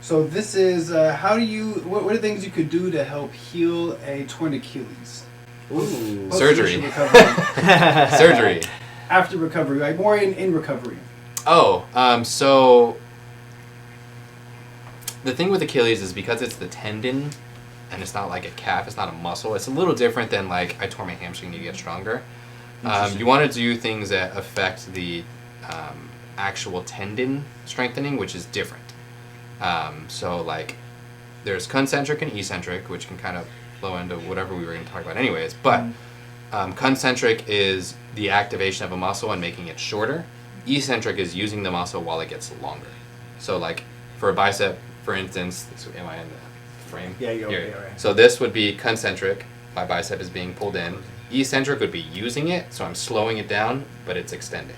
So this is how do you? What are things you could do to help heal a torn Achilles? Ooh. Surgery. Recovery. Surgery. After recovery, like more in recovery. Oh, so the thing with Achilles is because it's the tendon and it's not like a calf, it's not a muscle, it's a little different than like I tore my hamstring, you get stronger. You want to do things that affect the actual tendon strengthening, which is different. So like there's concentric and eccentric, which can kind of flow into whatever we were going to talk about anyways, but concentric is the activation of a muscle and making it shorter. Eccentric is using the muscle while it gets longer. So like for a bicep, for instance, am I in the frame? Yeah, you're Here. right. So this would be concentric. My bicep is being pulled in. Eccentric would be using it, so I'm slowing it down, but it's extending.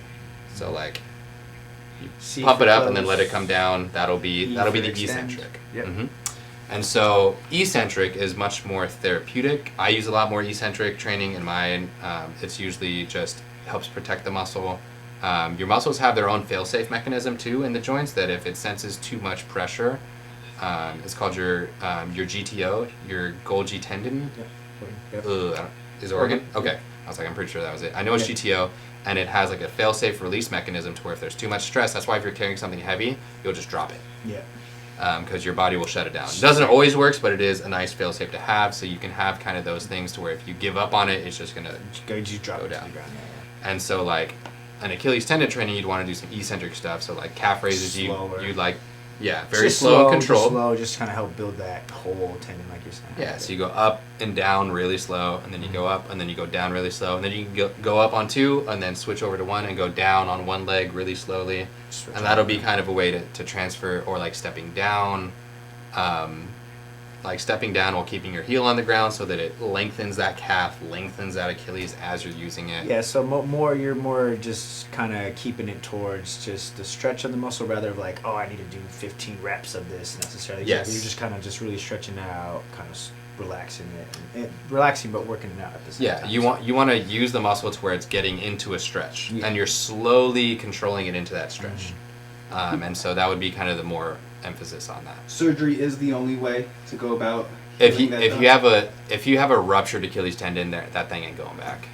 So like you pump it up and then let it come down. That'll be the eccentric. Yep. And so eccentric is much more therapeutic. I use a lot more eccentric training in mine. It's usually just helps protect the muscle. Your muscles have their own fail-safe mechanism too in the joints that if it senses too much pressure, it's called your GTO, your Golgi tendon. Yep. Is it organ? Okay. I was like, I'm pretty sure that was it. I know it's GTO, and it has like a fail-safe release mechanism to where if there's too much stress, that's why if you're carrying something heavy, you'll just drop it. Yeah. Because your body will shut it down. It doesn't always work, but it is a nice fail-safe to have, so you can have kind of those things to where if you give up on it, it's just going to Go drop go it to down. the ground. Yeah. And so like an Achilles tendon training, you'd want to do some eccentric stuff. So like calf raises, Slower. you'd like, very Just slow and controlled. Just kind of help build that whole tendon, like you're saying. Yeah, so you go up and down really slow, and then you go up, and then you go down really slow, and then you can go up on two, and then switch over to one, and go down on one leg really slowly. And that'll be kind of a way to transfer, or like stepping down. Like stepping down while keeping your heel on the ground so that it lengthens that calf, lengthens that Achilles as you're using it. Yeah, so you're more just kind of keeping it towards just the stretch of the muscle rather of like, oh, I need to do 15 reps of this necessarily. Yes. You're just kind of just really stretching out, kind of relaxing it, and relaxing but working it out at the same time. Yeah, you want to use the muscle to where it's getting into a stretch, and you're slowly controlling it into that stretch. And so that would be kind of the more emphasis on that. Surgery is the only way to go about. If you have a ruptured Achilles tendon, that thing ain't going back.